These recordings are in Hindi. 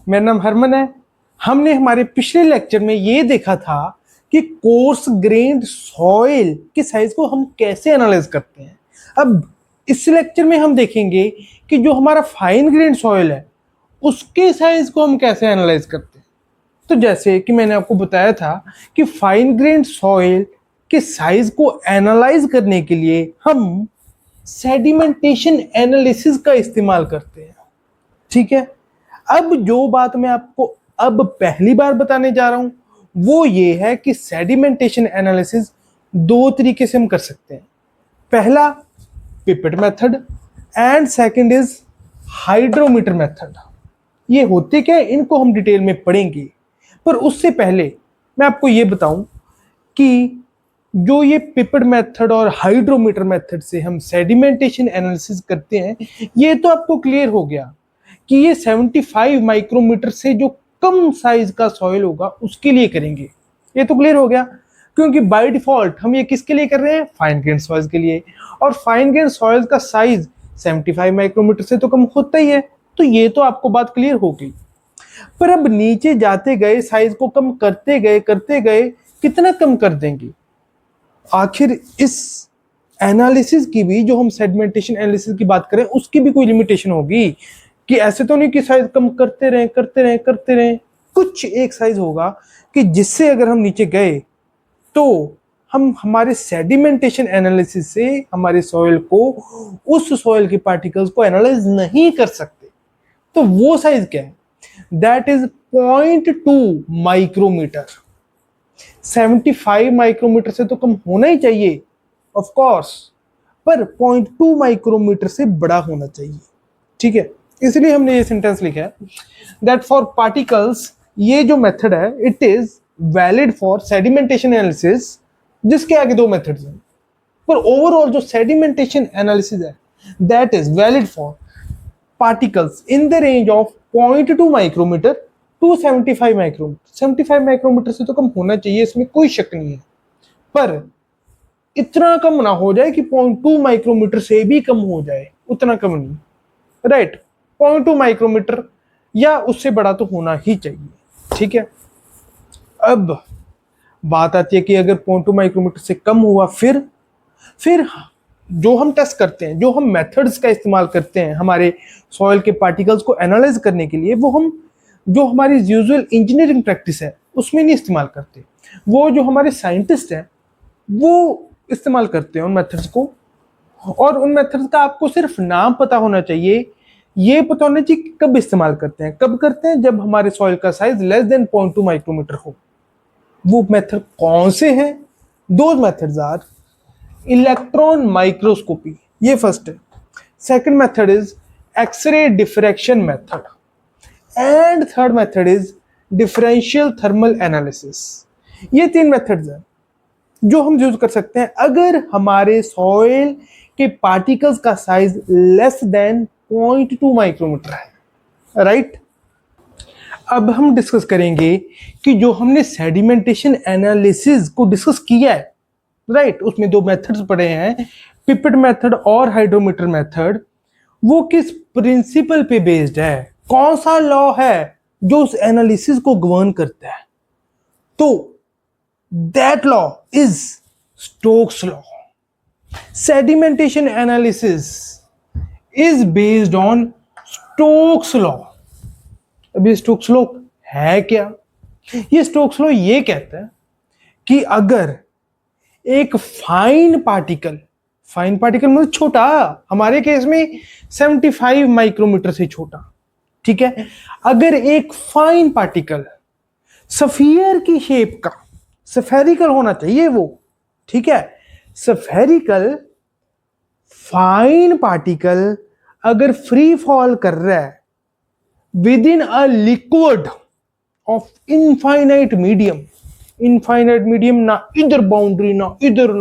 मेरा नाम हरमन है। हमने हमारे पिछले लेक्चर में ये देखा था कि कोर्स ग्रेन्ड सॉइल के साइज को हम कैसे एनालाइज करते हैं। अब इस लेक्चर में हम देखेंगे कि जो हमारा फाइन ग्रेन्ड सॉइल है उसके साइज को हम कैसे एनालाइज करते हैं। तो जैसे कि मैंने आपको बताया था कि फाइन ग्रेन्ड सॉइल के साइज को एनालाइज करने के लिए हम सेडिमेंटेशन एनालिसिस का इस्तेमाल करते हैं। ठीक है, अब जो बात मैं आपको अब पहली बार बताने जा रहा हूं वो ये है कि सेडिमेंटेशन एनालिसिस दो तरीके से हम कर सकते हैं। पहला pipette method and second is hydrometer method. ये होते क्या है इनको हम डिटेल में पढ़ेंगे, पर उससे पहले मैं आपको ये बताऊं कि जो ये पिपेट मेथड और हाइड्रोमीटर मेथड से हम सेडिमेंटेशन एनालिसिस करते हैं, ये तो आपको क्लियर हो गया कि ये 75 माइक्रोमीटर से जो कम साइज का सॉइल होगा उसके लिए करेंगे। ये तो क्लियर हो गया, क्योंकि बाय डिफॉल्ट हम ये किसके लिए कर रहे हैं? फाइन ग्रेन सॉइल के लिए, और फाइन ग्रेन सॉइल का साइज 75 माइक्रोमीटर से तो कम होता ही है। तो ये तो आपको बात क्लियर हो गई। पर अब नीचे जाते गए साइज को कम करते गए कितना कम कर देंगे? आखिर इस एनालिसिस की भी, जो हम सेडिमेंटेशन एनालिसिस की बात करें, उसकी भी कोई लिमिटेशन होगी कि ऐसे तो नहीं कि साइज कम करते रहें। कुछ एक साइज होगा कि जिससे अगर हम नीचे गए तो हम हमारे सेडिमेंटेशन एनालिसिस से हमारे सॉइल को, उस सॉइल के पार्टिकल्स को एनालाइज नहीं कर सकते। तो वो साइज क्या है? That is 0.2 micrometer. 75 माइक्रोमीटर से तो कम होना ही चाहिए ऑफ कोर्स, पर 0.2 माइक्रोमीटर से बड़ा होना चाहिए। ठीक है, इसलिए हमने ये सेंटेंस लिखा है दैट फॉर पार्टिकल्स, ये जो मेथड है it is valid for sedimentation analysis, जिसके आगे दो मेथड्स हैं, पर ओवरऑल जो सेडिमेंटेशन एनालिसिस है that is valid for particles in the range of 0.2 micrometre to 75 micrometre. 75 micrometre से तो कम होना चाहिए, इसमें कोई शक नहीं है, पर इतना कम ना हो जाए कि 0.2 माइक्रोमीटर से भी कम हो जाए, उतना कम नहीं, राइट? 0.2 माइक्रोमीटर या उससे बड़ा तो होना ही चाहिए। ठीक है, अब बात आती है कि अगर 0.2 माइक्रोमीटर से कम हुआ फिर जो हम टेस्ट करते हैं, जो हम मेथड्स का इस्तेमाल करते हैं हमारे सॉइल के पार्टिकल्स को एनालाइज करने के लिए, वो हम जो हमारी यूजुअल इंजीनियरिंग प्रैक्टिस है उसमें नहीं इस्तेमाल करते। वो जो हमारे साइंटिस्ट हैं वो इस्तेमाल करते हैं उन मेथड्स को, और उन मेथड्स का आपको सिर्फ नाम पता होना चाहिए। ये पता होना चाहिए कि कब इस्तेमाल करते हैं। कब करते हैं? जब हमारे सॉइल का साइज लेस देन 0.2 माइक्रोमीटर हो। वो मेथड कौन से हैं? दो मेथड्स आर इलेक्ट्रॉन माइक्रोस्कोपी, ये फर्स्ट है। Second method is X ray diffraction method, and third method is differential thermal analysis. ये तीन मेथड्स हैं जो हम यूज कर सकते हैं अगर हमारे सॉइल के पार्टिकल्स का साइज लेस देन 0.2 माइक्रोमीटर है, राइट? अब हम डिस्कस करेंगे कि जो हमने सेडिमेंटेशन एनालिसिस को डिस्कस किया है, राइट, उसमें दो मेथड्स पढ़े हैं, पिपेट मेथड और हाइड्रोमीटर मेथड, वो किस प्रिंसिपल पे बेस्ड है? कौन सा लॉ है जो उस एनालिसिस को गवर्न करता है? तो that law is Stokes law. Sedimentation analysis is based on Stokes law. अभी Stokes law है क्या? ये Stokes law ये कहता है कि अगर एक फाइन पार्टिकल मतलब छोटा, हमारे केस में 75 माइक्रोमीटर से छोटा, ठीक है, अगर एक फाइन पार्टिकल सफियर की शेप का, स्फेरिकल होना चाहिए वो, ठीक है, स्फेरिकल फाइन पार्टिकल अगर फ्री फॉल कर रहा है with in a liquid of infinite medium, ना इधर बाउंड्री, ना इधर,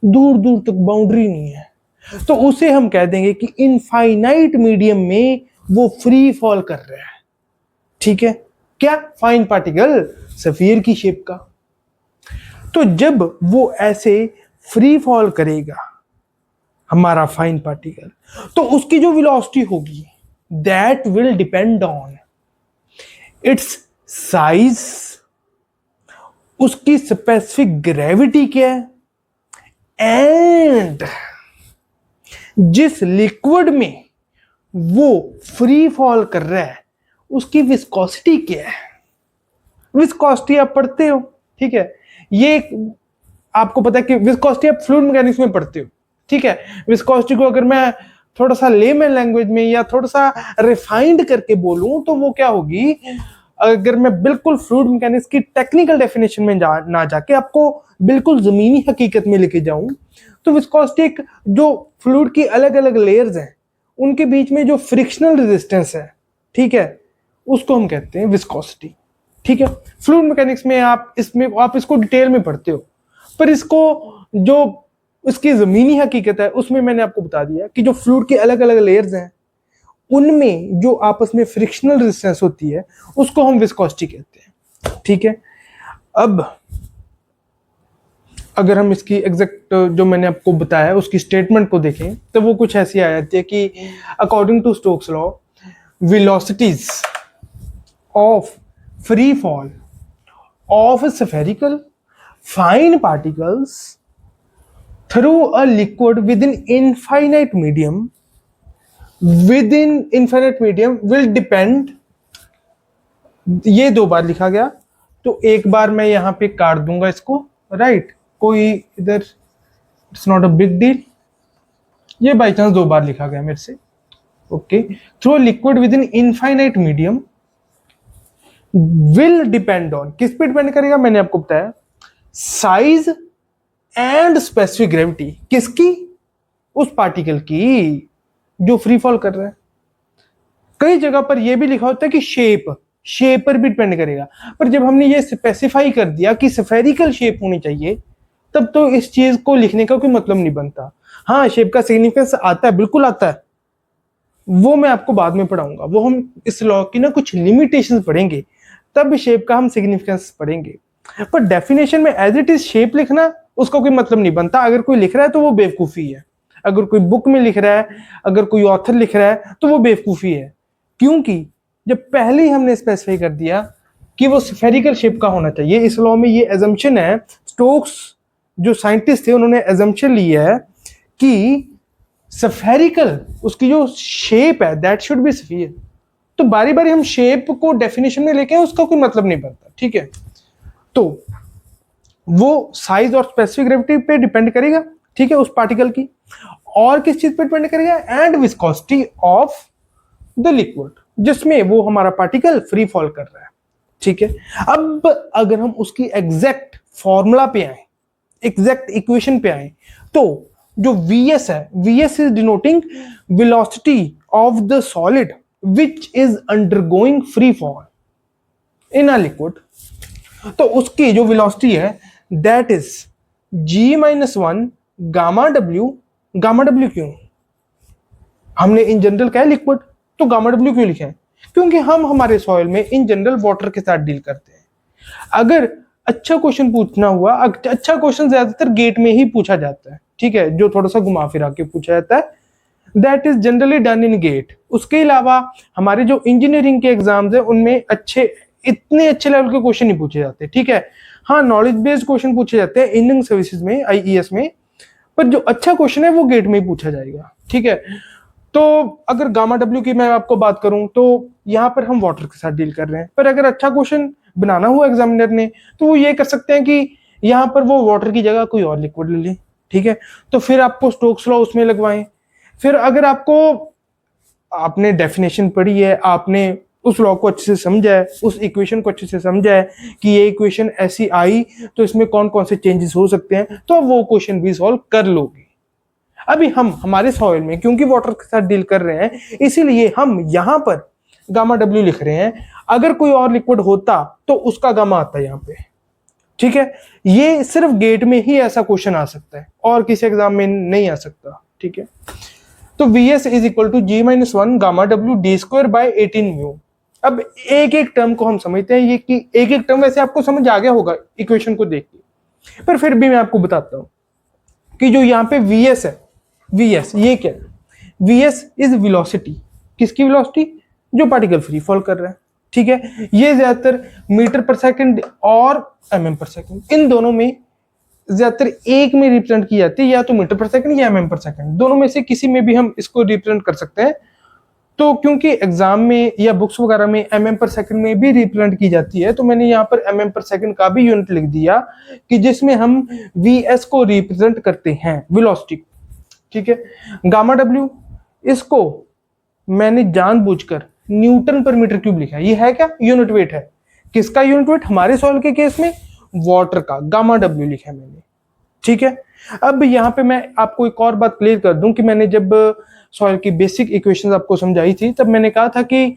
दूर तक बाउंड्री नहीं है, तो उसे हम कह देंगे कि इनफाइनाइट मीडियम में वो फ्री फॉल कर रहा है। ठीक है, क्या? फाइन पार्टिकल सफियर की शेप का। तो जब वो ऐसे फ्री फॉल करेगा हमारा फाइन पार्टिकल, तो उसकी जो वेलोसिटी होगी that will depend on it's size, उसकी स्पेसिफिक ग्रेविटी क्या है, एंड जिस लिक्विड में वो फ्री फॉल कर रहा है उसकी विस्कोसिटी क्या है। विस्कोसिटी आप पढ़ते हो, ठीक है, ये आपको पता है कि विस्कोसिटी आप फ्लूइड मैकेनिक्स में पढ़ते हो, ठीक है। विस्कोसिटी को अगर मैं थोड़ा सा लेमन लैंग्वेज में या थोड़ा सा रिफाइंड करके बोलूं तो वो क्या होगी, अगर मैं बिल्कुल फ्लूइड मैकेनिक्स की टेक्निकल डेफिनेशन में ना जाके आपको बिल्कुल जमीनी हकीकत में लेके जाऊं, तो विस्कोसिटी एक जो फ्लूइड की अलग अलग लेयर्स हैं उनके बीच में जो फ्रिक्शनल रेजिस्टेंस है, ठीक है, उसको हम कहते हैं विस्कोसिटी, ठीक है। फ्लूइड मैकेनिक्स में आप इसको डिटेल में पढ़ते हो, पर इसको जो इसकी जमीनी हकीकत है उसमें मैंने आपको बता दिया कि जो फ्लूइड के अलग अलग लेयर्स हैं उनमें जो आपस में फ्रिक्शनल रेजिस्टेंस होती है उसको हम विस्कोसिटी कहते हैं, ठीक है। अब अगर हम इसकी एग्जैक्ट जो मैंने आपको बताया उसकी स्टेटमेंट को देखें तो वो कुछ ऐसी आ जाती है कि according to Stokes law velocities of free fall of spherical fine particles through a liquid within infinite medium will depend, ये 2 बार लिखा गया तो एक बार मैं यहां पे काट दूंगा इसको, राइट, कोई इधर it's not a big deal, ये बाई चांस 2 बार लिखा गया मेरे से, okay. Through liquid with in infinite medium will depend on, किस पे डिपेंड करेगा, मैंने आपको बताया, साइज एंड स्पेसिफिक ग्रेविटी, किसकी, उस पार्टिकल की जो फ्री फॉल कर रहा है। कई जगह पर यह भी लिखा होता है कि शेप पर भी डिपेंड करेगा, पर जब हमने ये स्पेसिफाई कर दिया कि स्फेरिकल शेप होनी चाहिए तब तो इस चीज को लिखने का कोई मतलब नहीं बनता। हाँ, शेप का सिग्निफिकेंस आता है, बिल्कुल आता है, वो मैं आपको बाद में पढ़ाऊंगा, वो हम इस लॉ की ना कुछ लिमिटेशंस पढ़ेंगे तब शेप का हम सिग्निफिकेंस पढ़ेंगे, पर डेफिनेशन में एज इट इज शेप लिखना उसका कोई मतलब नहीं बनता। अगर कोई लिख रहा है तो वो बेवकूफी है, अगर कोई बुक में लिख रहा है, अगर कोई ऑथर लिख रहा है तो वो बेवकूफी है, क्योंकि जब पहले ही हमने स्पेसिफाई कर दिया कि वो स्फेरिकल शेप का होना चाहिए। इस लॉ में ये एजम्पशन है, स्टोक्स जो साइंटिस्ट थे उन्होंने एजम्पशन लिया है कि स्फेरिकल उसकी जो शेप है दैट शुड बी स्फीयर। तो बारी बारी हम शेप को डेफिनेशन में लेके उसका कोई मतलब नहीं बनता, ठीक है। तो वो साइज और स्पेसिफिक ग्रेविटी पे डिपेंड करेगा, ठीक है, उस पार्टिकल की, और किस चीज पे डिपेंड करेगा, and viscosity of the liquid जिसमें वो हमारा पार्टिकल फ्री फॉल कर रहा है, ठीक है। अब अगर हम उसकी एग्जैक्ट फॉर्मूला पे आए, एग्जैक्ट इक्वेशन पे आए, तो जो Vs है, Vs is denoting velocity of the solid which is undergoing free fall in a liquid. तो उसकी जो वेलोसिटी है that is g-1 gamma W. Gamma W क्यों, हमने इन जनरल क्या है लिक्विड, तो गामा डब्ल्यू क्यों लिखे हैं, क्योंकि हम हमारे सॉइल में इन जनरल वाटर के साथ डील करते हैं। अगर अच्छा क्वेश्चन पूछना हुआ, अच्छा क्वेश्चन ज्यादातर गेट में ही पूछा जाता है, ठीक है, जो थोड़ा सा घुमा फिरा के पूछा जाता है, that is generally done in GATE. उसके अलावा हमारे जो इंजीनियरिंग के एग्जाम्स है उनमें इतने अच्छे लेवल के क्वेश्चन नहीं पूछे जाते, ठीक है। हाँ, नॉलेज बेस्ड क्वेश्चन पूछे जाते हैं इंजीनियरिंग सर्विसेज में, आईईएस में, पर जो अच्छा क्वेश्चन है वो गेट में ही पूछा जाएगा, ठीक है। तो अगर गामा डब्ल्यू की मैं आपको बात करूं तो यहाँ पर हम वाटर के साथ डील कर रहे हैं, पर अगर अच्छा क्वेश्चन बनाना हुआ एग्जामिनर ने तो वो ये कर सकते हैं कि यहाँ पर वो वाटर की जगह कोई और लिक्विड ले लें, ठीक है। तो फिर आपको स्टोक्स लॉ उसमें लगवाएं। फिर अगर आपने डेफिनेशन पढ़ी है, आपने उस लॉ को अच्छे से समझा है, उस इक्वेशन को अच्छे से समझा है कि ये इक्वेशन ऐसी आई तो इसमें कौन कौन से चेंजेस हो सकते हैं, तो वो क्वेश्चन भी सॉल्व कर लोगे। अभी हम हमारे सॉइल में क्योंकि वाटर के साथ डील कर रहे हैं इसीलिए हम यहां पर गामा डब्ल्यू लिख रहे हैं। अगर कोई और लिक्विड होता तो उसका गामा आता है यहाँ पे, ठीक है। ये सिर्फ गेट में ही ऐसा क्वेश्चन आ सकता है और किसी एग्जाम में नहीं आ सकता, ठीक है। तो Vs is equal to g-1 gamma डब्ल्यू डी स्क्वायर बाय 18 म्यू। अब एक एक टर्म को हम समझते हैं, ये कि एक एक टर्म वैसे आपको समझ आ गया होगा इक्वेशन को देख के, पर फिर भी मैं आपको बताता हूं कि जो यहाँ पे Vs है, Vs ये क्या है, Vs इज वेलोसिटी, किसकी वेलोसिटी? जो पार्टिकल फ्री फॉल कर रहा है, ठीक है। ये ज्यादातर मीटर पर सेकंड और mm पर सेकंड, इन दोनों में ज्यादातर एक में रिप्रेजेंट की जाती है, या तो मीटर पर सेकंड या mm पर सेकंड, दोनों में से किसी में भी हम इसको रिप्रेजेंट कर सकते हैं। तो क्योंकि एग्जाम में या बुक्स वगैरह में mm पर सेकंड में भी रिप्रेजेंट की जाती है, तो मैंने यहाँ पर mm पर सेकंड का भी यूनिट लिख दिया कि जिसमें हम vs को रिप्रेजेंट करते हैं, वेलोसिटी, ठीक है। गामा w, इसको मैंने जानबूझकर न्यूटन पर मीटर क्यूब लिखा है। ये है क्या? यूनिट वेट है। किसका यूनिट वेट? हमारे सॉइल के केस में वाटर का, गामा w लिखा है मैंने, ठीक है। अब यहाँ पे मैं आपको एक और बात क्लियर कर दूं कि मैंने जब सॉइल की बेसिक इक्वेशंस आपको समझाई थी, तब मैंने कहा था कि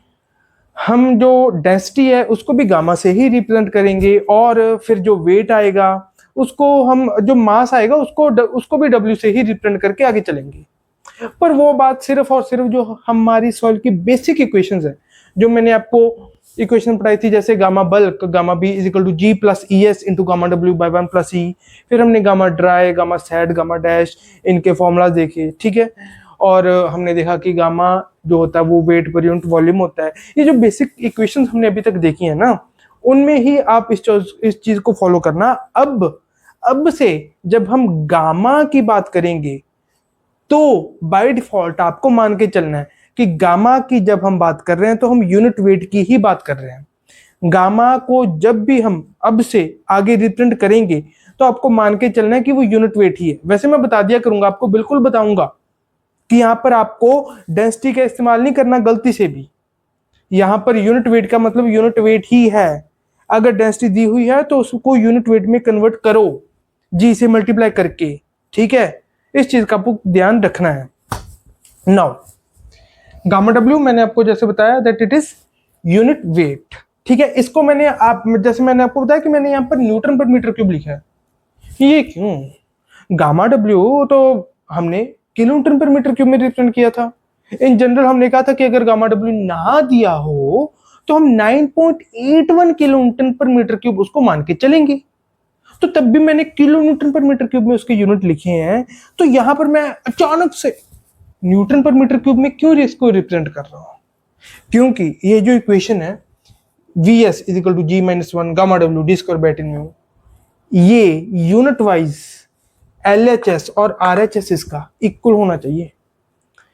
हम जो डेंसिटी है उसको भी गामा से ही रिप्रेजेंट करेंगे, और फिर जो वेट आएगा उसको हम, जो मास आएगा उसको भी W से ही रिप्रेजेंट करके आगे चलेंगे। पर वो बात सिर्फ और सिर्फ जो हमारी सॉइल की बेसिक इक्वेशंस है, जो मैंने आपको इक्वेशन पढ़ाई थी, जैसे gamma bulk, gamma B is equal to G plus E S into gamma W by 1 plus E, फिर हमने gamma dry, gamma sad, gamma dash, इनके फॉर्मूलाज देखे, ठीक है। और हमने देखा कि गामा जो होता है वो वेट पर यूनिट वॉल्यूम होता है। ये जो बेसिक इक्वेशंस हमने अभी तक देखी है ना, उनमें ही आप इस चीज को फॉलो करना। अब से जब हम गामा की बात करेंगे तो बाय डिफॉल्ट आपको मान के चलना है कि गामा की जब हम बात कर रहे हैं तो हम यूनिट वेट की ही बात कर रहे हैं। गामा को जब भी हम अब से आगे रिप्रेजेंट करेंगे तो आपको मान के चलना है कि वो यूनिट वेट ही है। वैसे मैं बता दिया करूंगा, आपको बिल्कुल बताऊंगा कि यहां पर आपको डेंसिटी का इस्तेमाल नहीं करना गलती से भी। यहां पर यूनिट वेट का मतलब यूनिट वेट ही है। अगर डेंसिटी दी हुई है तो उसको यूनिट वेट में कन्वर्ट करो जी से मल्टीप्लाई करके, ठीक है। इस चीज का आपको ध्यान रखना है। नाउ गामा डब्ल्यू मैंने आपको जैसे बताया that it is unit weight, ठीक है। इसको मैंने जैसे मैंने आपको बताया कि मैंने यहाँ पर न्यूटन पर मीटर क्यूब लिखा है। ये क्यों? गामा डब्ल्यू तो हमने किलोन्यूटन पर मीटर क्यूब में रिप्रेजेंट किया था। इन जनरल हमने कहा था कि अगर गामा डब्ल्यू ना दिया हो तो हम 9.81 किलोन्यूटन पर मीटर क्यूब उसको मान के चलेंगे। तो तब भी मैंने किलोन्यूटन पर मीटर क्यूब में उसके यूनिट लिखे हैं। तो यहां पर मैं अचानक से न्यूटन पर मीटर क्यूब में क्यों इसको रिप्रेजेंट कर रहा हूं? क्योंकि ये जो इक्वेशन है Vs is equal to g minus 1 gamma डब्ल्यू डी स्क्वायर बाय 10 म्यू, ये यूनिट वाइज LHS और RHS इसका इक्वल होना चाहिए।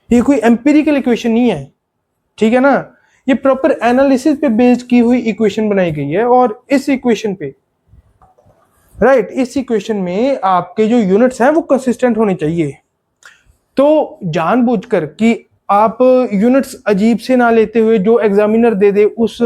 ये कोई एम्पिरिकल इक्वेशन नहीं है, ठीक है ना। ये प्रॉपर एनालिसिस पे बेस्ड की हुई इक्वेशन बनाई गई है, और इस इक्वेशन पे राइट, इस इक्वेशन में आपके जो यूनिट्स हैं वो कंसिस्टेंट होने चाहिए। तो जानबूझकर कि आप यूनिट्स अजीब से ना लेते हुए जो एग्जामिनर दे दे उस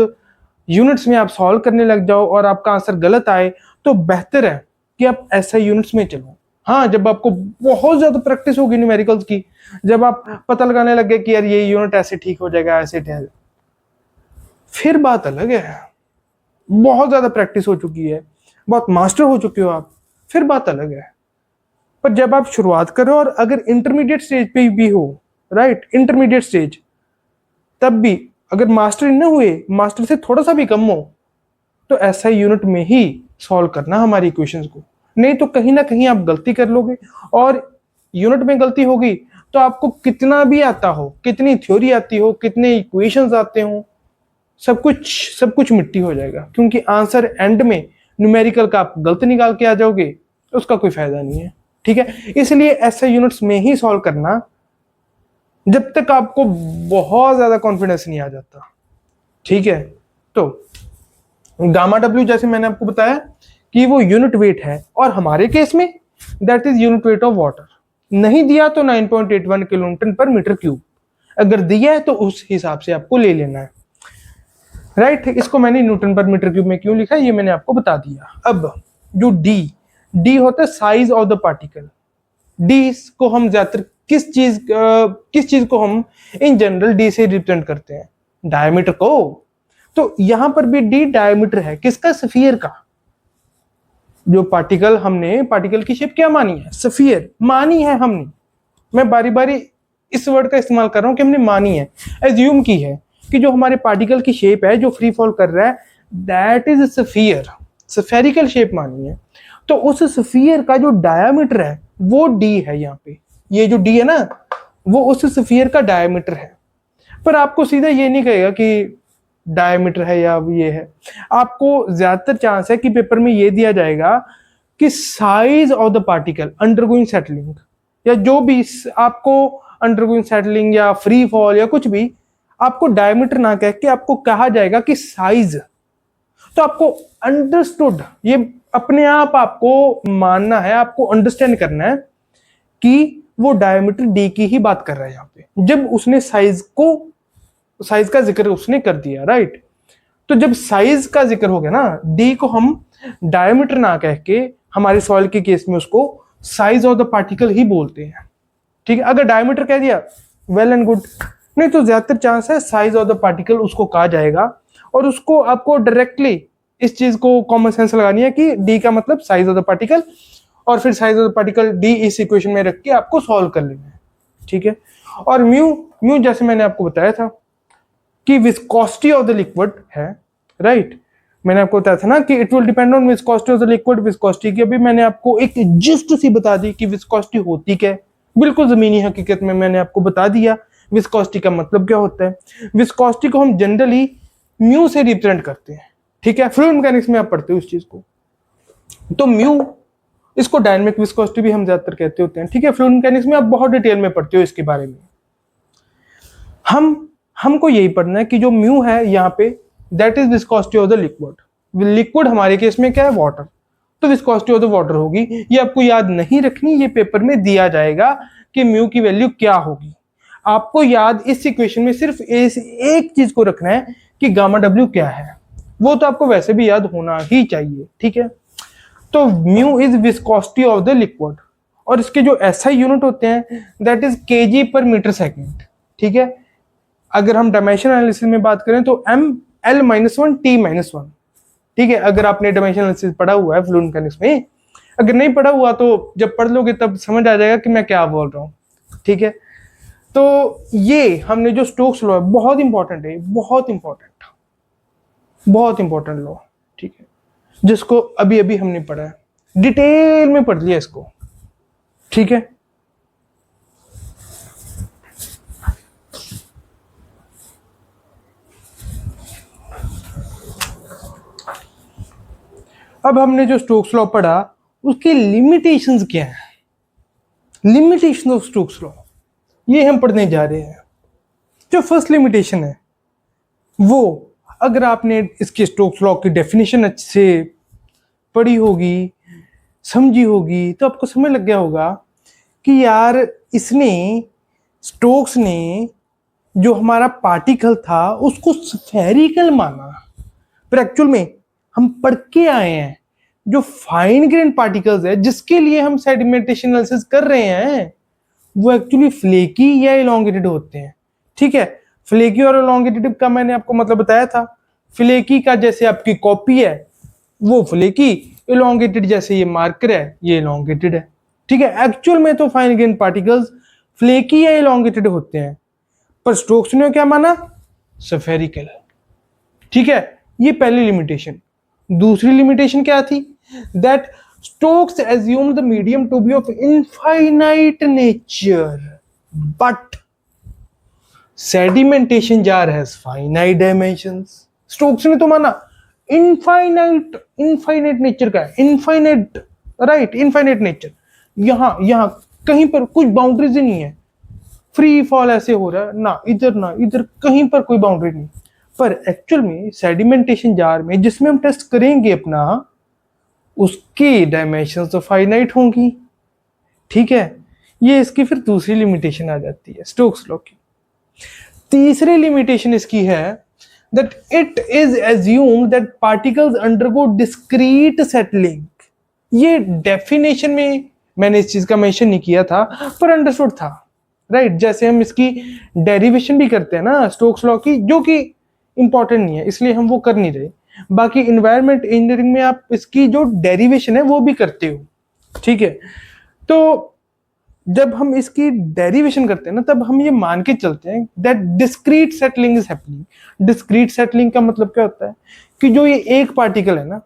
यूनिट्स में आप सॉल्व करने लग जाओ और आपका आंसर गलत आए, तो बेहतर है कि आप ऐसा यूनिट्स में चलो। हाँ, जब आपको बहुत ज्यादा प्रैक्टिस होगी न्यूमेरिकल्स की, जब आप पता लगाने लग गए कि यार ये यूनिट ऐसे ठीक हो जाएगा, ऐसे फिर बात अलग है। बहुत ज्यादा प्रैक्टिस हो चुकी है, बहुत मास्टर हो चुके हो आप, फिर बात अलग है। पर जब आप शुरुआत करो और अगर इंटरमीडिएट स्टेज पे भी हो, राइट, इंटरमीडिएट स्टेज, तब भी अगर मास्टर न हुए, मास्टर से थोड़ा सा भी कम हो, तो ऐसा यूनिट में ही सॉल्व करना हमारी इक्वेशंस को। नहीं तो कहीं ना कहीं आप गलती कर लोगे, और यूनिट में गलती होगी तो आपको कितना भी आता हो, कितनी थ्योरी आती हो, कितने इक्वेशंस आते हो, सब कुछ मिट्टी हो जाएगा। क्योंकि आंसर एंड में न्यूमेरिकल का आप गलत निकाल के आ जाओगे, उसका कोई फायदा नहीं है, ठीक है। इसलिए ऐसे यूनिट्स में ही सॉल्व करना जब तक आपको बहुत ज्यादा कॉन्फिडेंस नहीं आ जाता, ठीक है। तो गामा डब्ल्यू जैसे मैंने आपको बताया कि वो यूनिट वेट है, और हमारे केस में that is unit weight of water. नहीं दिया तो 9.81 किलोन्यूटन पर मीटर क्यूब, अगर दिया है तो उस हिसाब से आपको ले लेना है, राइट। इसको मैंने न्यूटन पर मीटर क्यूब में क्यों लिखा है ये मैंने आपको बता दिया। अब जो डी होता है size of the particle. D को हम ज्यादातर किस चीज को हम इन जनरल डी से रिप्रेजेंट करते हैं? डायमीटर को। तो यहां पर भी डी डायमीटर है किसका? स्फीयर का। जो पार्टिकल हमने, पार्टिकल की शेप क्या मानी है? स्फीयर मानी है हमने। मैं बारी बारी इस वर्ड का इस्तेमाल कर रहा हूं कि हमने मानी है, एज्यूम की है कि जो हमारे पार्टिकल की शेप है जो फ्री फॉल कर रहा है that is sphere, spherical shape मानी है। तो उस स्फीयर का जो डायामीटर है वो डी है। यहाँ पे ये जो डी है ना, वो उस स्फीयर का डायामीटर है। पर आपको सीधा ये नहीं कहेगा कि डायमीटर है या ये है, आपको ज्यादातर चांस है कि पेपर में ये दिया जाएगा कि size of the particle undergoing settling, या जो भी आपको अंडरगोइंग सेटलिंग या फ्री फॉल या कुछ भी, आपको डायमीटर ना कह के आपको कहा जाएगा कि साइज। तो आपको अंडरस्टूड, ये अपने आप आपको मानना है, आपको अंडरस्टैंड करना है कि वो डायमीटर डी की ही बात कर रहा है यहाँ पे, जब उसने साइज का जिक्र उसने कर दिया, राइट। तो जब साइज का जिक्र हो गया ना, डी को हम डायमीटर ना कह के हमारे सॉइल के केस में उसको साइज ऑफ द पार्टिकल ही बोलते हैं, ठीक है। अगर डायमीटर कह दिया वेल एंड गुड, नहीं तो ज्यादातर चांस है साइज ऑफ द पार्टिकल उसको कहा जाएगा। और उसको आपको डायरेक्टली इस चीज को कॉमन सेंस लगानी है कि डी का मतलब साइज ऑफ द पार्टिकल, और फिर size of the particle D इस इक्वेशन में रख के आपको सॉल्व कर लेना है, ठीक है। और म्यू जैसे मैंने आपको बताया था कि विस्कोसिटी ऑफ द लिक्विड है, राइट। मैंने आपको बताया था ना कि it will depend on viscosity of the liquid. Viscosity की अभी मैंने आपको एक जिस्ट सी बता दी कि विस्कोसिटी होती क्या है, बिल्कुल जमीनी हकीकत में मैंने आपको बता दिया विस्कोसिटी का मतलब क्या होता है। विस्कोसिटी को हम जनरली म्यू से रिप्रेजेंट करते हैं, ठीक है। फ्लूइड मैकेनिक्स में आप पढ़ते हो इस चीज को, तो म्यू, इसको डायनामिक विस्कोसिटी भी हम ज्यादातर कहते होते हैं, ठीक है। फ्लूइड मैकेनिक्स में आप बहुत डिटेल में पढ़ते हो इसके बारे में। हमको यही पढ़ना है कि जो म्यू है यहाँ पे, that is viscosity of the liquid. Liquid हमारे केस में क्या है, वाटर, तो विस्कोसिटी ऑफ द वाटर होगी। ये आपको याद नहीं रखनी, ये पेपर में दिया जाएगा कि म्यू की वैल्यू क्या होगी। आपको याद इस इक्वेशन में सिर्फ एक चीज को रखना है कि गामा डब्ल्यू क्या है, वो तो आपको वैसे भी याद होना ही चाहिए, ठीक है। तो mu is viscosity of the liquid, और इसके जो एसआई यूनिट होते हैं दैट इज केजी पर मीटर सेकेंड, ठीक है। अगर हम डायमेंशन एनालिसिस में बात करें तो ml-1 t-1, ठीक है। अगर आपने डायमेंशन एनालिसिस पढ़ा हुआ है फ्लूइड मैकेनिक्स में, अगर नहीं पढ़ा हुआ तो जब पढ़ लोगे तब समझ आ जाएगा कि मैं क्या बोल रहा हूँ, ठीक है। तो ये हमने जो स्टोक्स लॉ है, बहुत इंपॉर्टेंट है, बहुत इंपॉर्टेंट लॉ, ठीक है, जिसको अभी अभी हमने पढ़ा है, डिटेल में पढ़ लिया इसको, ठीक है। अब हमने जो स्टोक्स लॉ पढ़ा उसकी लिमिटेशंस क्या है, लिमिटेशन ऑफ स्टोक्स लॉ, ये हम पढ़ने जा रहे हैं। जो फर्स्ट लिमिटेशन है वो, अगर आपने इसके स्टोक्स लॉ की डेफिनेशन अच्छे से पढ़ी होगी, समझी होगी, तो आपको समझ लग गया होगा कि यार इसने, स्टोक्स ने जो हमारा पार्टिकल था उसको स्फेरिकल माना, पर एक्चुअल में हम पढ़ के आए हैं जो फाइन ग्रेन पार्टिकल्स है जिसके लिए हम सेडिमेंटेशन एनालिसिस कर रहे हैं, वो एक्चुअली फ्लेकी या इलोंगेटेड होते हैं, ठीक है। फ्लेकी और इलोंगेटेड का मैंने आपको मतलब बताया था। फ्लेकी का जैसे आपकी कॉपी है वो फ्लेकी, इलोंगेटेड जैसे ये मार्कर है ये इलोंगेटेड है, ठीक है। एक्चुअल में तो फाइन ग्रेन पार्टिकल्स फ्लेकी या इलोंगेटेड होते हैं, पर स्टोक्स ने क्या माना, स्फेरिकल, ठीक है। ये पहली लिमिटेशन। दूसरी लिमिटेशन क्या थी, that Stokes assumed the medium to be of infinite nature but sedimentation jar has finite dimensions। Stokes ने तो माना इनफाइनाइट नेचर का है, इनफाइनाइट, राइट, इनफाइनाइट नेचर, यहां कहीं पर कुछ बाउंड्रीज ही नहीं है, फ्री फॉल ऐसे हो रहा है, ना इधर कहीं पर कोई बाउंड्री नहीं। पर एक्चुअल में सेडिमेंटेशन जार में जिसमें हम टेस्ट करेंगे अपना, उसकी डायमेंशंस तो फाइनाइट होंगी, ठीक है। ये इसकी फिर दूसरी लिमिटेशन आ जाती है स्टोक्स लॉ की। तीसरी लिमिटेशन इसकी है that it is assumed that particles undergo discrete settling. ये डेफिनेशन में मैंने इस चीज का मेंशन नहीं किया था, पर अंडरस्टूड था, राइट। जैसे हम इसकी डेरिवेशन भी करते हैं ना स्टोक्स लॉ की, जो कि इंपॉर्टेंट नहीं है इसलिए हम वो कर नहीं रहे। बाकी इन्वायरमेंट इंजीनियरिंग में आप इसकी जो डेरिवेशन है वो भी करते हो, ठीक है। तो जब हम इसकी डेरिवेशन करते हैं ना, तब हम ये मान के चलते हैं that discrete settling is happening. Discrete settling का मतलब क्या होता है कि जो ये एक पार्टिकल है ना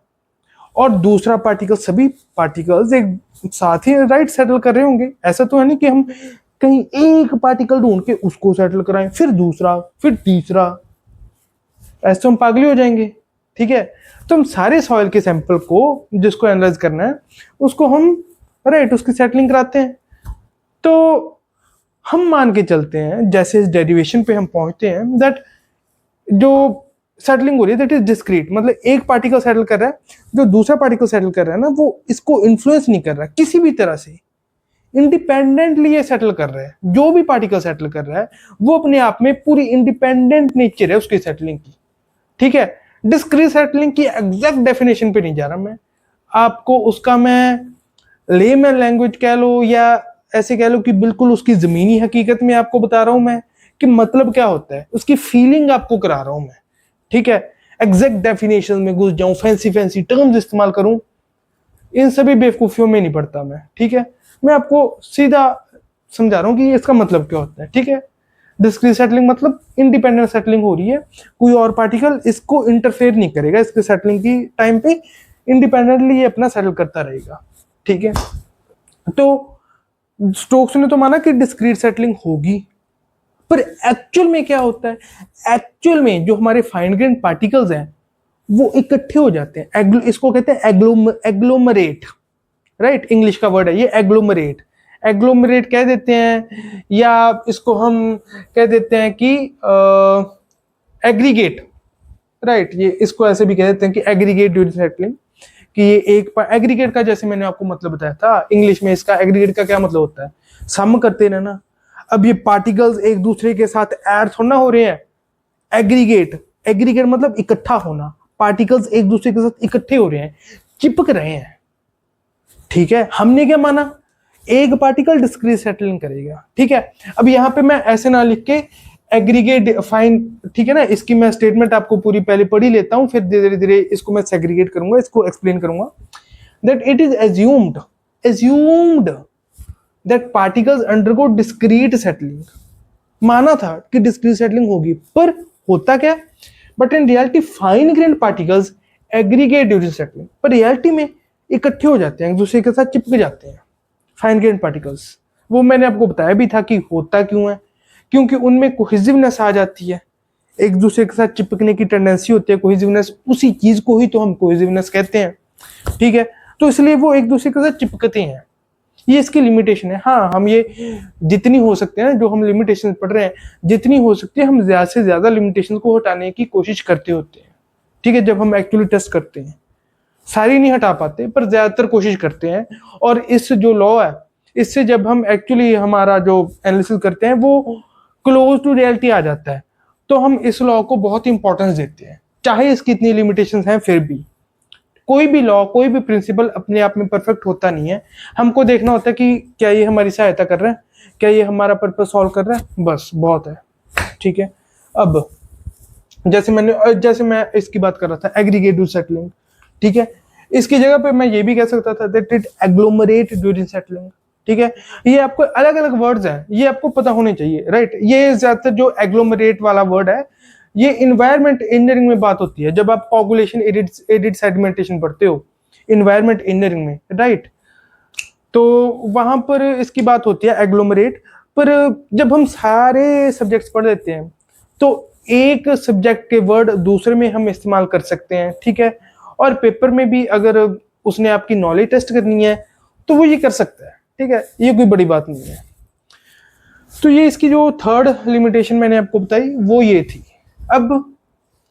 और दूसरा पार्टिकल, सभी पार्टिकल्स एक साथ ही राइट सेटल कर रहे होंगे। ऐसा तो है नहीं कि हम कहीं एक पार्टिकल ढूंढ के उसको सेटल कराएं, फिर दूसरा, फिर तीसरा, ऐसे तो हम पागल हो जाएंगे। ठीक है, तो हम सारे सॉइल के सैंपल को जिसको एनालाइज करना है उसको हम राइट उसकी सेटलिंग कराते हैं। तो हम मान के चलते हैं जैसे इस डेरिवेशन पे हम पहुंचते हैं दैट जो सेटलिंग हो रही है दैट इज डिस्क्रीट, मतलब एक पार्टिकल सेटल कर रहा है, जो दूसरा पार्टिकल सेटल कर रहा है ना वो इसको इन्फ्लुएंस नहीं कर रहा किसी भी तरह से, इंडिपेंडेंटली ये सेटल कर रहा है। जो भी पार्टिकल सेटल कर रहा है वो अपने आप में पूरी इंडिपेंडेंट नेचर है उसकी सेटलिंग की। ठीक है, डिस्क्रीट सेटलिंग की एग्जैक्ट डेफिनेशन पे नहीं जा रहा मैं, आपको उसका मैं लेमैन लैंग्वेज कह लो या ऐसे कह लो कि बिल्कुल उसकी जमीनी हकीकत में आपको बता रहा हूं मैं कि मतलब क्या होता है, उसकी फीलिंग आपको करा रहा हूं मैं। ठीक है, एग्जैक्ट डेफिनेशन में घुस जाऊं, फैंसी फैंसी टर्म्स इस्तेमाल करूं, इन सभी बेवकूफियों में नहीं पड़ता मैं। ठीक है, मैं आपको सीधा समझा रहा हूं कि इसका मतलब क्या होता है। ठीक है, डिस्क्रीट सेटलिंग मतलब इंडिपेंडेंट सेटलिंग हो रही है, कोई और पार्टिकल इसको इंटरफेयर नहीं करेगा इसके सेटलिंग की टाइम पे, इंडिपेंडेंटली ये अपना सेटल करता रहेगा। ठीक है, तो स्टोक्स ने तो माना कि डिस्क्रीट सेटलिंग होगी, पर एक्चुअल में क्या होता है, एक्चुअल में जो हमारे फाइन ग्रेन पार्टिकल्स हैं वो इकट्ठे हो जाते हैं, इसको कहते हैं एग्लोमरेट, राइट, इंग्लिश का वर्ड है ये एग्लोमरेट, एग्लोमरेट कह देते हैं, या इसको हम कह देते हैं कि एग्रीगेट, राइट, ये इसको ऐसे भी कह देते हैं कि एग्रीगेट ड्यूरिंग सेटलिंग, कि ये एक एग्रीगेट का जैसे मैंने आपको मतलब बताया था इंग्लिश में, इसका एग्रीगेट का क्या मतलब होता है, सम करते रहना। अब ये पार्टिकल्स एक दूसरे के साथ ऐड थोड़ा हो रहे हैं, एग्रीगेट, एग्रीगेट मतलब इकट्ठा होना, पार्टिकल्स एक दूसरे के साथ इकट्ठे हो रहे हैं, चिपक रहे हैं। ठीक है, हमने क्या माना, एक पार्टिकल डिस्क्रीट सेटलिंग करेगा। ठीक है, अब यहां पे मैं ऐसे ना लिख के एग्रीगेट फाइन, ठीक है ना, इसकी मैं स्टेटमेंट आपको पूरी पहले पढ़ ही लेता हूं, फिर धीरे धीरे इसको मैं सेग्रीगेट करूंगा, इसको एक्सप्लेन करूंगा। That it is assumed that particles undergo discrete settling, माना था कि डिस्क्रीट सेटलिंग होगी, पर होता क्या, but in reality fine grand particles aggregate during settling, पर रियलिटी में इकट्ठे हो जाते हैं, एक दूसरे के साथ चिपक जाते हैं फाइन ग्रेन्ड पार्टिकल्स। वो मैंने आपको बताया भी था कि होता क्यों है, क्योंकि उनमें कोहेसिवनेस आ जाती है, एक दूसरे के साथ चिपकने की टेंडेंसी होती है, कोहेसिवनेस, उसी चीज को ही तो हम कोहेसिवनेस कहते हैं। ठीक है, तो इसलिए वो एक दूसरे के साथ चिपकते हैं, ये इसकी लिमिटेशन है। हाँ, हम ये जितनी हो सकते हैं, जो हम लिमिटेशन पढ़ रहे हैं, जितनी हो सकती है हम ज्यादा से ज्यादा लिमिटेशन को हटाने की कोशिश करते होते हैं। ठीक है, जब हम एक्चुअली टेस्ट करते हैं, सारी नहीं हटा पाते पर ज्यादातर कोशिश करते हैं, और इस जो लॉ है इससे जब हम एक्चुअली हमारा जो एनालिसिस करते हैं वो क्लोज टू रियलिटी आ जाता है, तो हम इस लॉ को बहुत इंपॉर्टेंस देते हैं, चाहे इसकी इतनी लिमिटेशंस हैं फिर भी। कोई भी लॉ, कोई भी प्रिंसिपल अपने आप में परफेक्ट होता नहीं है, हमको देखना होता है कि क्या ये हमारी सहायता कर रहा है, क्या ये हमारा पर्पस सॉल्व कर रहा है, बस बहुत है। ठीक है, अब जैसे मैं इसकी बात कर रहा था एग्रीगेटिव सेटलिंग, ठीक है, इसकी जगह पे मैं ये भी कह सकता था that it agglomerate during settling. ठीक है, ये आपको अलग अलग वर्ड्स हैं, ये आपको पता होने चाहिए, राइट। ये ज्यादातर जो एग्लोमरेट वाला वर्ड है ये इन्वायरमेंट इंजीनियरिंग में बात होती है, जब आप कोगुलेशन एडिड सेडिमेंटेशन पढ़ते हो इन्वायरमेंट इंजीनियरिंग में, राइट, तो वहां पर इसकी बात होती है एग्लोमरेट। पर जब हम सारे सब्जेक्ट्स पढ़ लेते हैं तो एक सब्जेक्ट के वर्ड दूसरे में हम इस्तेमाल कर सकते हैं। ठीक है, और पेपर में भी अगर उसने आपकी नॉलेज टेस्ट करनी है तो वो ये कर सकता है। ठीक है, ये कोई बड़ी बात नहीं है। तो ये इसकी जो थर्ड लिमिटेशन मैंने आपको बताई वो ये थी। अब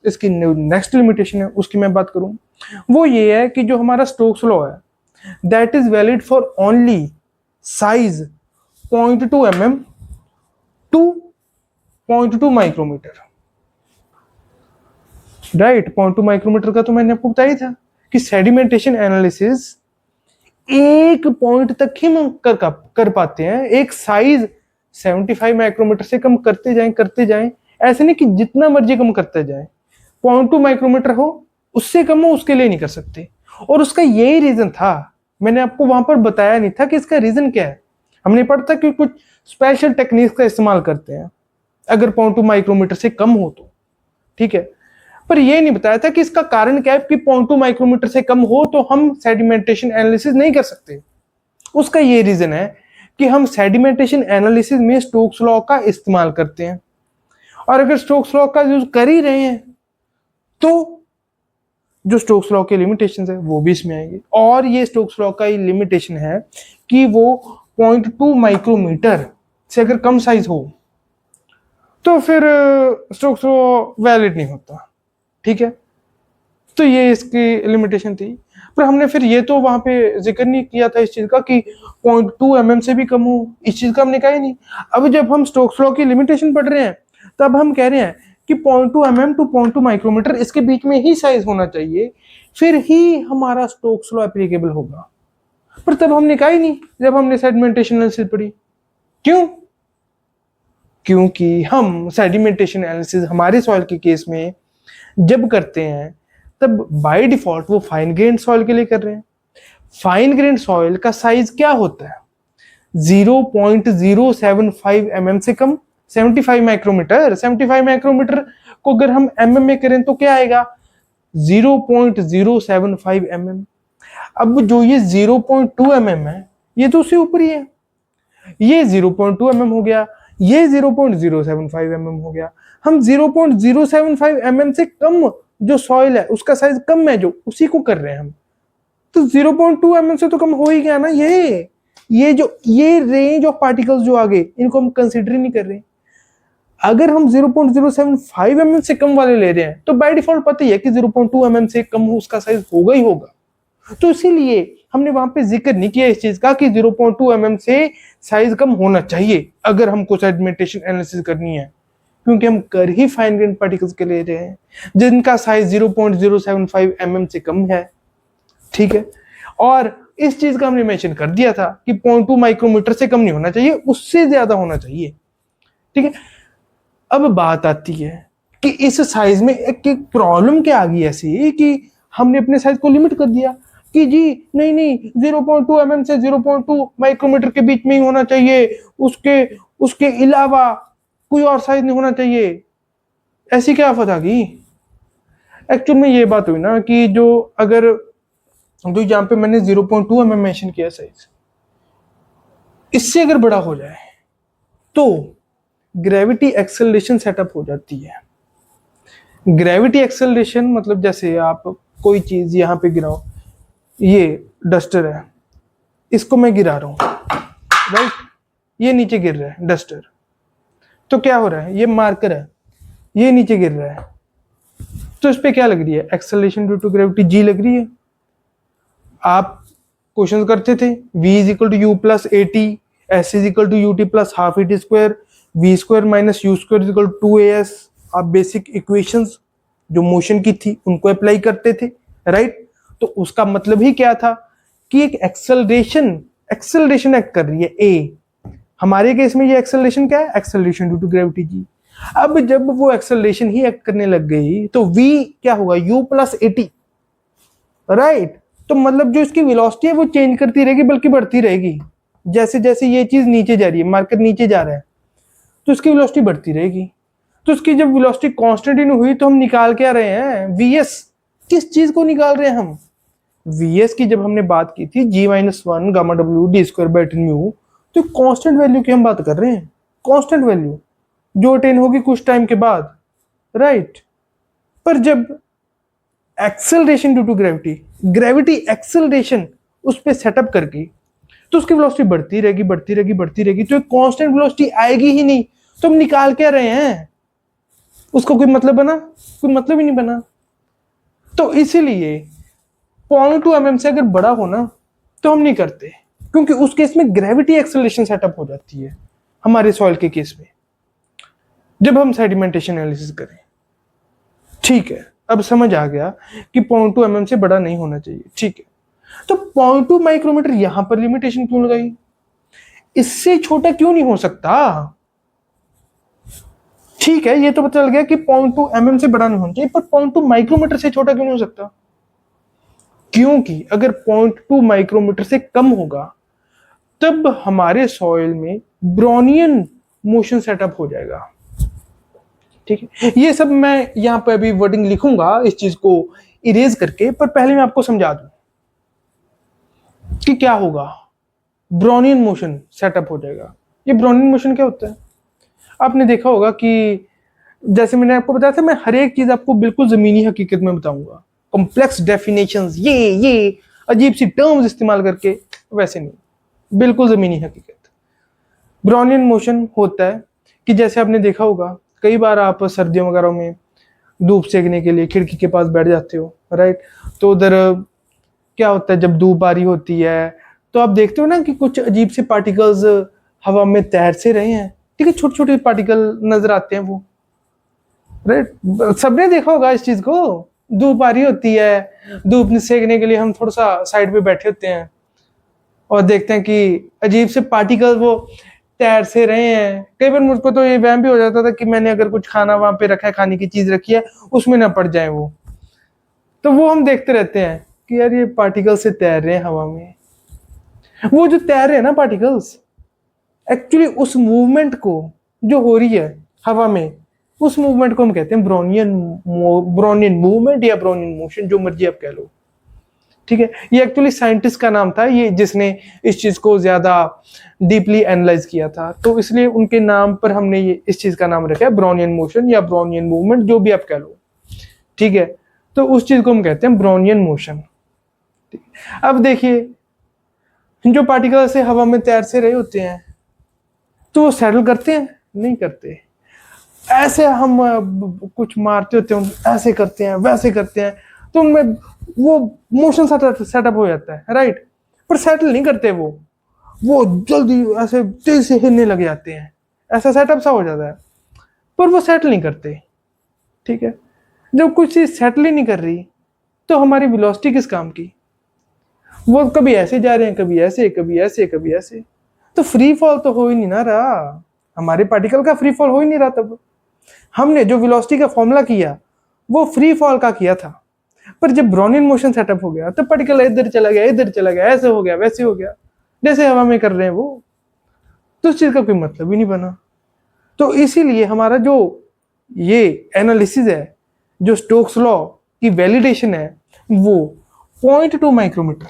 इसकी नेक्स्ट लिमिटेशन है उसकी मैं बात करूं, वो ये है कि जो हमारा स्टोक्स लॉ है that is valid for only size 0.2 mm to 0.2 micrometre, right. 0.2 micrometre का तो मैंने आपको बताया था कि सेडिमेंटेशन एनालिसिस एक पॉइंट तक ही हम कर पाते हैं, एक साइज 75 माइक्रोमीटर से कम करते जाएं, ऐसे नहीं कि जितना मर्जी कम करते जाएं, 0.2 माइक्रोमीटर हो उससे कम हो उसके लिए नहीं कर सकते। और उसका यही रीजन था, मैंने आपको वहां पर बताया नहीं था कि इसका रीजन क्या है, हमने पढ़ा था कि कुछ स्पेशल टेक्निक्स का इस्तेमाल करते हैं अगर 0.2 माइक्रोमीटर से कम हो तो। ठीक है, पर यह नहीं बताया था कि इसका कारण क्या है कि 0.2 माइक्रोमीटर से कम हो तो हम सेडिमेंटेशन एनालिसिस नहीं कर सकते। उसका ये रीजन है कि हम सेडिमेंटेशन एनालिसिस में स्टोक्स लॉ का इस्तेमाल करते हैं, और अगर स्टोक्स लॉ का यूज कर ही रहे हैं तो जो स्टोक्स लॉ के लिमिटेशंस है वो भी इसमें आएंगे। और ये स्टोक्स लॉ का लिमिटेशन है कि वो 0.2 माइक्रोमीटर से अगर कम साइज हो तो फिर स्टोक्स लॉ वैलिड नहीं होता। ठीक है, तो ये इसकी लिमिटेशन थी। पर हमने फिर ये तो वहां पे जिक्र नहीं किया था इस चीज का कि 0.2 mm से भी कम हो, इस चीज का हमने कहा ही नहीं। अब जब हम स्टोक्स लॉ की लिमिटेशन पढ़ रहे हैं तब हम कह रहे हैं कि 0.2 mm टू 0.2 माइक्रोमीटर इसके बीच में ही साइज होना चाहिए, फिर ही हमारा स्टोक्स लॉ एप्लीकेबल होगा। पर तब हमने कहा ही नहीं जब हमने सेडिमेंटेशन एनालिसिस पढ़ी। क्यों? क्योंकि हम सेडिमेंटेशन एनालिसिस हमारे सॉइल के केस में जब करते हैं तब बाय डिफॉल्ट वो फाइन ग्रेन सॉइल के लिए कर रहे हैं। फाइन ग्रेन सॉइल का साइज क्या होता है? 0.075 mm से कम, 75 माइक्रोमीटर। 75 माइक्रोमीटर को अगर हम mm में करें तो क्या आएगा? 0.075 mm। अब जो ये 0.2 mm है ये तो उससे ऊपर ही है, ये 0.2 mm हो गया, ये 0.075 mm हो गया। हम 0.075 mm से कम जो सॉइल है उसका साइज कम है जो उसी को कर रहे हैं हम, तो 0.2 mm से तो कम हो ही गया ना। ये रेंज ऑफ पार्टिकल्स जो आगे इनको हम कंसीडर नहीं कर रहे। अगर हम 0.075 mm से कम वाले ले रहे हैं तो बाय डिफॉल्ट पता ही है कि 0.2 mm से कम उसका साइज होगा ही होगा। तो इसीलिए हमने वहां पे जिक्र नहीं किया इस चीज का कि 0.2 mm से साइज कम होना चाहिए अगर हमको सेडिमेंटेशन एनालिसिस करनी है, क्योंकि हम कर ही फाइन ग्रेन पार्टिकल्स के ले रहे हैं जिनका साइज 0.075 mm से कम है। ठीक है, और इस चीज का हमने मेंशन कर दिया था कि 0.2 माइक्रोमीटर से कम नहीं होना चाहिए, उससे ज्यादा होना चाहिए। ठीक है, अब बात आती है कि इस साइज में एक प्रॉब्लम क्या आ गई ऐसी कि हमने अपने साइज को लिमिट कर दिया कि जी नहीं 0.2 mm से 0.2 माइक्रोमीटर के बीच में ही होना चाहिए, उसके अलावा कोई और साइज नहीं होना चाहिए। ऐसी क्या आफत आ गई? एक्चुअल में ये बात हुई ना कि जो यहाँ पे मैंने 0.2 mm मेंशन किया साइज, इससे अगर बड़ा हो जाए तो ग्रेविटी एक्सेलरेशन सेटअप हो जाती है। ग्रेविटी एक्सेलरेशन मतलब जैसे आप कोई चीज यहां पे गिराओ, ये डस्टर है, इसको मैं गिरा रहा हूं, राइट, ये नीचे गिर रहा है डस्टर, तो क्या हो रहा है? ये मार्कर है, ये नीचे गिर रहा है, तो इस पे क्या लग रही है? Acceleration due to gravity g लग रही है। आप क्वेश्चन करते थे v is equal to u plus a t, s is equal to u t plus half e t square, v square minus u square is equal to a s. आप बेसिक इक्वेशंस जो मोशन की थी उनको अप्लाई करते थे, राइट। तो उसका मतलब ही क्या था कि एक एक्सेलरेशन एक्ट कर रही है ए। हमारे केस में ये एक्सेलरेशन क्या है? एक्सेलरेशन ड्यू टू ग्रेविटी जी। अब जब वो एक्सेलरेशन ही एक्ट करने लग गई तो v क्या होगा? u plus a T, right. तो मतलब जो इसकी वेलोसिटी है वो चेंज करती रहेगी, बल्कि बढ़ती रहेगी। जैसे जैसे ये चीज नीचे जा रही है, मार्कर नीचे जा रहा है, तो इसकी वेलोसिटी बढ़ती रहेगी। तो इसकी जब वेलोसिटी कांस्टेंट ही नहीं हुई तो हम निकाल क्या रहे हैं? vs। किस चीज को निकाल रहे हैं हम? vs की जब हमने बात की थी g-1 gamma w D square by mu, तो कांस्टेंट वैल्यू की हम बात कर रहे हैं, कांस्टेंट वैल्यू जो अटेन होगी कुछ टाइम के बाद, राइट। पर जब acceleration due to gravity acceleration उस पर सेटअप करके, तो उसकी वेलोसिटी बढ़ती रहेगी, तो एक कांस्टेंट वेलोसिटी आएगी ही नहीं, तो हम निकाल क्या रहे हैं? उसको कोई मतलब बना? कोई मतलब ही नहीं बना। तो इसीलिए 0.2 mm से अगर बड़ा हो ना तो हम नहीं करते, क्योंकि उस केस में ग्रेविटी एक्सेलरेशन सेटअप हो जाती है हमारे सॉइल के केस में जब हम सेडिमेंटेशन एनालिसिस करें। ठीक है, अब समझ आ गया कि 0.2 mm से बड़ा नहीं होना चाहिए। ठीक है, तो 0.2 माइक्रोमीटर यहां पर लिमिटेशन क्यों लगाई? इससे छोटा क्यों नहीं हो सकता? ठीक है, ये तो पता चल गया कि 0.2 mm से बड़ा नहीं होना चाहिए, पर 0.2 माइक्रोमीटर से छोटा क्यों नहीं हो सकता? क्योंकि अगर 0.2 माइक्रोमीटर से कम होगा तब हमारे सॉइल में ब्रोनियन मोशन सेटअप हो जाएगा। ठीक है, ये सब मैं यहां पे अभी वर्डिंग लिखूंगा इस चीज को इरेज करके, पर पहले मैं आपको समझा दूं कि क्या होगा ब्राउनियन मोशन सेटअप हो जाएगा। ये ब्राउनियन मोशन क्या होता है? आपने देखा होगा कि जैसे मैंने आपको बताया था, मैं हर एक चीज आपको बिल्कुल जमीनी हकीकत में बताऊंगा, कॉम्प्लेक्स डेफिनेशंस, ये अजीब सी टर्म्स इस्तेमाल करके, वैसे नहीं, बिल्कुल जमीनी हकीकत। ब्राउनियन मोशन होता है कि जैसे आपने देखा होगा कई बार आप सर्दियों वगैरह में धूप सेकने के लिए खिड़की के पास बैठ जाते हो, राइट? तो उधर क्या होता है, जब धूप आ रही होती है तो आप देखते हो ना कि कुछ अजीब से पार्टिकल्स हवा में तैर से रहे हैं, ठीक है, छोटे छोटे पार्टिकल नजर आते हैं वो, राइट? सबने देखा होगा इस चीज को। धूप आ रही होती है, धूप सेकने के लिए हम थोड़ा सा साइड पे बैठे होते हैं और देखते हैं कि अजीब से पार्टिकल वो तैर से रहे हैं। कई बार मुझको तो ये वहम भी हो जाता था कि मैंने अगर कुछ खाना वहां पे रखा है, खाने की चीज रखी है, उसमें ना पड़ जाए वो, तो वो हम देखते रहते हैं कि यार ये पार्टिकल से तैर रहे हैं हवा में। वो जो तैर रहे हैं ना पार्टिकल्स, एक्चुअली उस मूवमेंट को जो हो रही है हवा में, उस मूवमेंट को हम कहते हैं ब्राउनियन मूवमेंट या ब्राउनियन मोशन, जो मर्जी आप कह लो, ठीक है? ये एक्चुअली साइंटिस्ट का नाम था, ये जिसने इस चीज को ज्यादा डीपली एनालाइज किया था, तो इसलिए उनके नाम पर हमने ये इस चीज का नाम रखा है ब्राउनियन मोशन या ब्राउनियन मूवमेंट, जो भी आप कह लो, ठीक है? तो उस चीज को हम कहते हैं ब्राउनियन मोशन। अब देखिए, जो पार्टिकल से हवा में तैर से रहे होते हैं तो वो सेटल करते हैं? नहीं करते। ऐसे हम कुछ मारते होते हैं, ऐसे करते हैं, वैसे करते हैं, तो उनमें वो मोशन सेटअप हो जाता है, राइट? पर सेटल नहीं करते वो जल्दी ऐसे तेज से हिलने लग जाते हैं, ऐसा सेटअप सा हो जाता है, पर वो सेटल नहीं करते, ठीक है? जब कुछ चीज सेटल ही नहीं कर रही तो हमारी वेलोसिटी किस काम की? वो कभी ऐसे जा रहे हैं, कभी ऐसे, कभी ऐसे, कभी ऐसे, तो फ्री फॉल तो हो ही नहीं ना रहा, हमारे पार्टिकल का फ्री फॉल हो ही नहीं रहा। तब हमने जो वेलोसिटी का फॉर्मूला किया वो फ्री फॉल का किया था, पर जब ब्राउनियन मोशन सेटअप हो गया तो पार्टिकल इधर चला गया, इधर चला गया, ऐसे हो गया, वैसे हो गया, जैसे हवा में कर रहे हैं वो, तो उस चीज का कोई मतलब ही नहीं बना। तो इसीलिए हमारा जो ये एनालिसिस है, जो स्टोक्स लॉ की वैलिडेशन है, वो 0.2 माइक्रोमीटर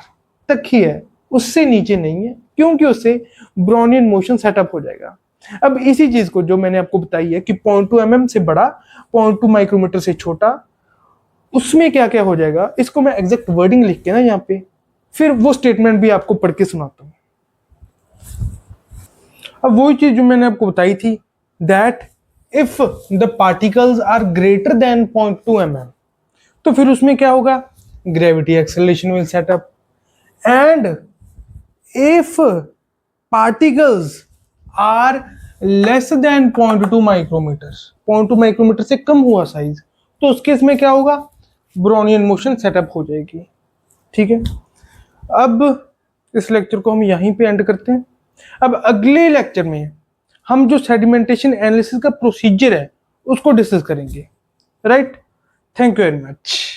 तक ही है, उससे नीचे नहीं है, क्योंकि उससे ब्राउनियन मोशन सेटअप हो जाएगा। अब इसी चीज को जो मैंने आपको बताई है कि 0.2 mm से बड़ा, 0.2 माइक्रोमीटर से छोटा, उसमें क्या क्या हो जाएगा, इसको मैं एग्जैक्ट वर्डिंग लिख के ना यहाँ पे फिर वो स्टेटमेंट भी आपको पढ़ के सुनाता हूं। अब वही चीज जो मैंने आपको बताई थी, that if the particles are greater than 0.2 mm, तो फिर उसमें क्या होगा, gravity acceleration will set up, and if particles are less than 0.2 micrometre, 0.2 micrometre से कम हुआ साइज, तो उस केस में क्या होगा, ब्राउनियन मोशन सेटअप हो जाएगी, ठीक है? अब इस लेक्चर को हम यहीं पे एंड करते हैं। अब अगले लेक्चर में हम जो सेडिमेंटेशन एनालिसिस का प्रोसीजर है उसको डिस्कस करेंगे, right? Thank you very much.